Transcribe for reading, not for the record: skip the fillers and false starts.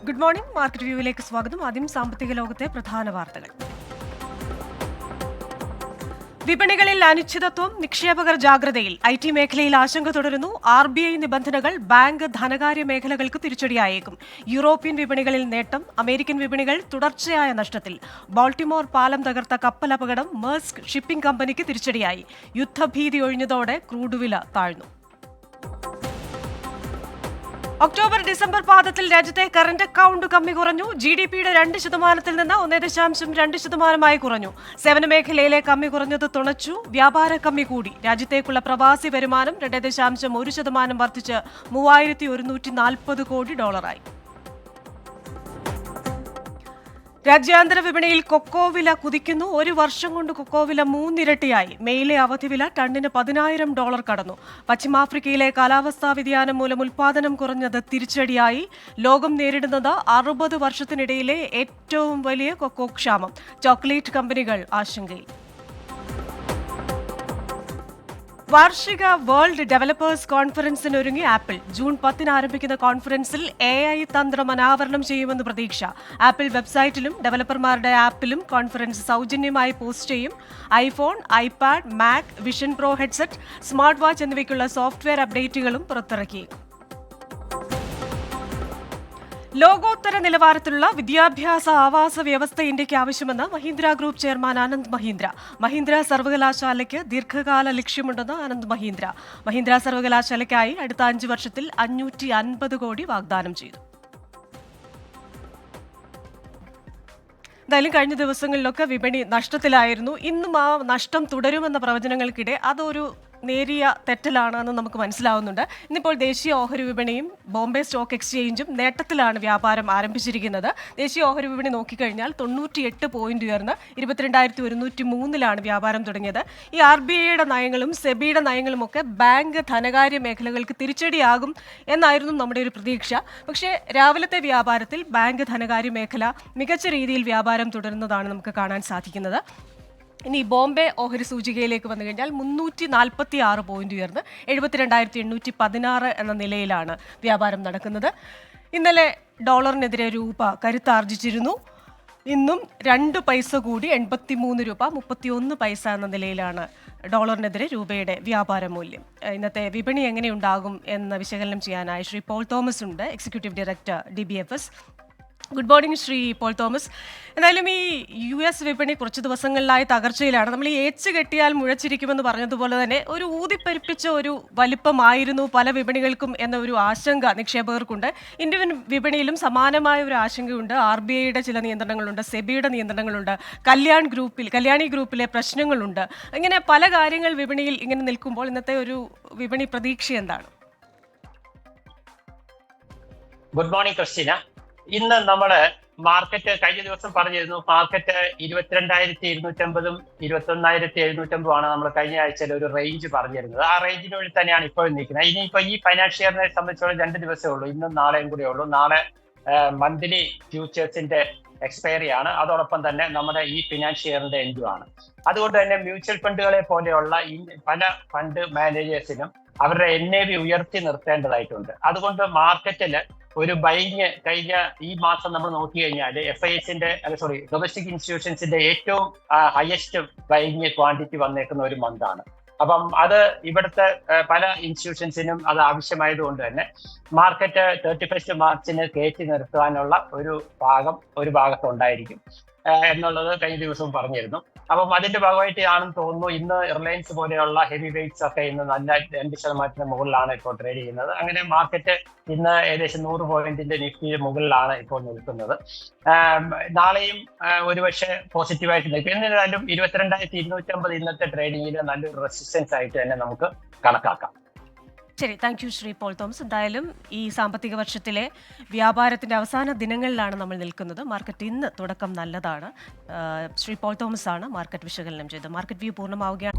Good morning. Market വ്യൂവിലേക്ക് സ്വാഗതം. ആദ്യം സാമ്പത്തിക ലോകത്തെ പ്രധാന വാർത്തകൾ. വിപണികളിൽ അനിശ്ചിതത്വം, നിക്ഷേപകർ ജാഗ്രതയിൽ. IT മേഖലയിൽ ആശങ്ക തുടരുന്നു. RBI നിബന്ധനകൾ ബാങ്ക് ധനകാര്യ മേഖലകൾക്ക് തിരിച്ചടിയായേക്കും. യൂറോപ്യൻ വിപണികളിൽ നേട്ടം, അമേരിക്കൻ വിപണികൾ തുടർച്ചയായ നഷ്ടത്തിൽ. ബാൾട്ടിമോർ പാലം തകർത്ത കപ്പലപകടം മെർസ്ക് ഷിപ്പിംഗ് കമ്പനിക്ക് തിരിച്ചടിയായി. യുദ്ധഭീതി ഒഴിഞ്ഞതോടെ ക്രൂഡ് വില താഴ്ന്നു. ഒക്ടോബർ-ഡിസംബർ പാദത്തിൽ രാജ്യത്തെ കറന്റ് അക്കൗണ്ട് കമ്മി കുറഞ്ഞു. GDP-യുടെ 2% നിന്ന് 1.2% കുറഞ്ഞു. സേവന മേഖലയിലെ കമ്മി കുറഞ്ഞത് തുണച്ചു. വ്യാപാര കമ്മി കൂടി. രാജ്യത്തേക്കുള്ള പ്രവാസി വരുമാനം 2.1% വർദ്ധിച്ച് $3,140 കോടി. രാജ്യാന്തര വിപണിയിൽ കൊക്കോ വില കുതിക്കുന്നു. ഒരു വർഷം കൊണ്ട് കൊക്കോ വില 3 ഇരട്ടിയായി. മെയിലെ അവധി വില ടണ്ണിന് $10,000 കടന്നു. പശ്ചിമാഫ്രിക്കയിലെ കാലാവസ്ഥാ വ്യതിയാനം മൂലം ഉൽപാദനം കുറഞ്ഞത് തിരിച്ചടിയായി. ലോകം നേരിടുന്നത് 60 വർഷത്തിനിടയിലെ ഏറ്റവും വലിയ കൊക്കോ ക്ഷാമം. ചോക്ലേറ്റ് കമ്പനികൾ ആശങ്കയിൽ. വാർഷിക വേൾഡ് ഡെവലപ്പേഴ്സ് കോൺഫറൻസിനൊരുങ്ങി ആപ്പിൾ. ജൂൺ 10 ആരംഭിക്കുന്ന കോൺഫറൻസിൽ AI തന്ത്രം അനാവരണം ചെയ്യുമെന്ന് പ്രതീക്ഷ. ആപ്പിൾ വെബ്സൈറ്റിലും ഡെവലപ്പർമാരുടെ ആപ്പിലും കോൺഫറൻസ് സൗജന്യമായി പോസ്റ്റ് ചെയ്യും. iPhone, iPad, Mac, Vision Pro headset, smart watch എന്നിവയ്ക്കുള്ള സോഫ്റ്റ്വെയർ അപ്ഡേറ്റുകളും പുറത്തിറക്കിയേക്കും. ലോകോത്തര നിലവാരത്തിലുള്ള വിദ്യാഭ്യാസ ആവാസ വ്യവസ്ഥ ഇന്ത്യയ്ക്ക് ആവശ്യമെന്ന് മഹീന്ദ്ര ഗ്രൂപ്പ് ചെയർമാൻ ആനന്ദ് മഹീന്ദ്ര. മഹീന്ദ്ര സർവകലാശാലയ്ക്ക് ദീർഘകാല ലക്ഷ്യമുണ്ടെന്ന് ആനന്ദ് മഹീന്ദ്ര. മഹീന്ദ്ര സർവകലാശാലയ്ക്കായി അടുത്ത 5 വർഷത്തിൽ 550 കോടി വാഗ്ദാനം ചെയ്തു. എന്തായാലും കഴിഞ്ഞ ദിവസങ്ങളിലൊക്കെ വിപണി നഷ്ടത്തിലായിരുന്നു. ഇന്നും ആ നഷ്ടം തുടരുമെന്ന പ്രവചനങ്ങൾക്കിടെ അതൊരു നേരിയ തെറ്റലാണെന്ന് നമുക്ക് മനസ്സിലാവുന്നുണ്ട്. ഇന്നിപ്പോൾ ദേശീയ ഓഹരി വിപണിയും ബോംബെ സ്റ്റോക്ക് എക്സ്ചേഞ്ചും നേട്ടത്തിലാണ് വ്യാപാരം ആരംഭിച്ചിരിക്കുന്നത്. ദേശീയ ഓഹരി വിപണി നോക്കിക്കഴിഞ്ഞാൽ 98 പോയിന്റ് ഉയർന്ന് 22,103 വ്യാപാരം തുടങ്ങിയത്. ഈ RBIയുടെ നയങ്ങളും സെബിയുടെ നയങ്ങളും ഒക്കെ ബാങ്ക് ധനകാര്യ മേഖലകൾക്ക് തിരിച്ചടിയാകും എന്നായിരുന്നു നമ്മുടെ ഒരു പ്രതീക്ഷ. പക്ഷേ രാവിലത്തെ വ്യാപാരത്തിൽ ബാങ്ക് ധനകാര്യ മേഖല മികച്ച രീതിയിൽ വ്യാപാരം തുടരുന്നതാണ് നമുക്ക് കാണാൻ സാധിക്കുന്നത്. ഇനി ബോംബെ ഓഹരി സൂചികയിലേക്ക് വന്നു കഴിഞ്ഞാൽ 346 പോയിന്റ് ഉയർന്ന് 72,816 എന്ന നിലയിലാണ് വ്യാപാരം നടക്കുന്നത്. ഇന്നലെ ഡോളറിനെതിരെ രൂപ കരുത്താർജിച്ചിരുന്നു. ഇന്നും 2 പൈസ കൂടി 83 രൂപ 31 പൈസ എന്ന നിലയിലാണ് ഡോളറിനെതിരെ രൂപയുടെ വ്യാപാര മൂല്യം. ഇന്നത്തെ വിപണി എങ്ങനെയുണ്ടാകും എന്ന് വിശകലനം ചെയ്യാനായി ശ്രീ പോൾ തോമസ് ഉണ്ട്, executive director DBFS. Good morning Shri Paul Thomas. എന്തായാലും ഈ US വിപണി കുറച്ച് ദിവസങ്ങളിലായി തകർച്ചയിലാണ്. നമ്മൾ ഈ ഏച്ച് കെട്ടിയാൽ മുഴച്ചിരിക്കുമെന്ന് പറഞ്ഞതുപോലെ തന്നെ ഒരു ഊതിപ്പെരുപ്പിച്ച ഒരു വലിപ്പമായിരുന്നു പല വിപണികൾക്കും എന്ന ഒരു ആശങ്ക നിക്ഷേപകർക്കുണ്ട്. ഇന്ത്യൻ വിപണിയിലും സമാനമായ ഒരു ആശങ്കയുണ്ട്. RBIയുടെ ചില നിയന്ത്രണങ്ങളുണ്ട്, സെബിയുടെ നിയന്ത്രണങ്ങളുണ്ട്, കല്യാണി ഗ്രൂപ്പിലെ പ്രശ്നങ്ങളുണ്ട്. ഇങ്ങനെ പല കാര്യങ്ങൾ വിപണിയിൽ ഇങ്ങനെ നിൽക്കുമ്പോൾ ഇന്നത്തെ ഒരു വിപണി പ്രതീക്ഷ എന്താണ്? Good morning Christina. ഇന്ന് നമ്മുടെ മാർക്കറ്റ് കഴിഞ്ഞ ദിവസം പറഞ്ഞിരുന്നു, മാർക്കറ്റ് 22,250 21,750 നമ്മൾ കഴിഞ്ഞ ആഴ്ചയിൽ ഒരു റേഞ്ച് പറഞ്ഞിരുന്നത്. ആ റേഞ്ചിനുള്ളിൽ തന്നെയാണ് ഇപ്പോഴും നിൽക്കുന്നത്. ഇനിയിപ്പോ ഈ ഫൈനാൻഷ്യൽ ഇയറിനെ സംബന്ധിച്ചോളം 2 ദിവസമേ ഉള്ളൂ, ഇന്നും നാളെയും കൂടെ ഉള്ളൂ. നാളെ മന്ത്ലി ഫ്യൂച്ചേഴ്സിന്റെ എക്സ്പയറി ആണ്. അതോടൊപ്പം തന്നെ നമ്മുടെ ഈ ഫിനാൻഷ്യൽ ഇയറിന്റെ എൻഡും ആണ്. അതുകൊണ്ട് തന്നെ മ്യൂച്വൽ ഫണ്ടുകളെ പോലെയുള്ള പല ഫണ്ട് മാനേജേഴ്സിനും അവരുടെ NAV ഉയർത്തി നിർത്തേണ്ടതായിട്ടുണ്ട്. അതുകൊണ്ട് മാർക്കറ്റിൽ ഒരു ബൈങ് കഴിഞ്ഞ ഈ മാസം നമ്മൾ നോക്കി കഴിഞ്ഞാൽ ഡൊമസ്റ്റിക് ഇൻസ്റ്റിറ്റ്യൂഷൻസിന്റെ ഏറ്റവും ഹയസ്റ്റ് ബൈങ് ക്വാണ്ടിറ്റി വന്നേക്കുന്ന ഒരു മന്താണ്. അപ്പം അത് ഇവിടുത്തെ പല ഇൻസ്റ്റിറ്റ്യൂഷൻസിനും അത് ആവശ്യമായതുകൊണ്ട് തന്നെ മാർക്കറ്റ് 31 മാർച്ചിന് കയറ്റി നിർത്താനുള്ള ഒരു ഭാഗത്തുണ്ടായിരിക്കും എന്നുള്ളത് കഴിഞ്ഞ ദിവസവും പറഞ്ഞിരുന്നു. അപ്പം അതിന്റെ ഭാഗമായിട്ട് ആണെന്ന് തോന്നുന്നു ഇന്ന് റിലയൻസ് പോലെയുള്ള ഹെവി വെയ്റ്റ്സ് ഒക്കെ ഇന്ന് നല്ല 2% മുകളിലാണ് ഇപ്പോൾ ട്രേഡ് ചെയ്യുന്നത്. അങ്ങനെ മാർക്കറ്റ് ഇന്ന് ഏകദേശം 100 പോയിന്റിന്റെ നിഫ്റ്റി മുകളിലാണ് ഇപ്പോൾ നിൽക്കുന്നത്. നാളെയും ഒരുപക്ഷെ പോസിറ്റീവായിട്ട് നിൽക്കും. എന്നിരുന്നാലും 22,250 ഇന്നത്തെ ട്രേഡിങ്ങിൽ നല്ലൊരു റെസിസ്റ്റൻസ് ആയിട്ട് തന്നെ നമുക്ക് കണക്കാക്കാം. ശരി, thank you Shri Paul Thomas. എന്തായാലും ഈ സാമ്പത്തിക വർഷത്തിലെ വ്യാപാരത്തിന്റെ അവസാന ദിനങ്ങളിലാണ് നമ്മൾ നിൽക്കുന്നത്. മാർക്കറ്റ് ഇന്ന് തുടക്കം നല്ലതാണ്. ശ്രീ പോൾ തോമസ് ആണ് മാർക്കറ്റ് വിശകലനം ചെയ്തത്. മാർക്കറ്റ് വ്യൂ പൂർണ്ണമാവുകയാണ്.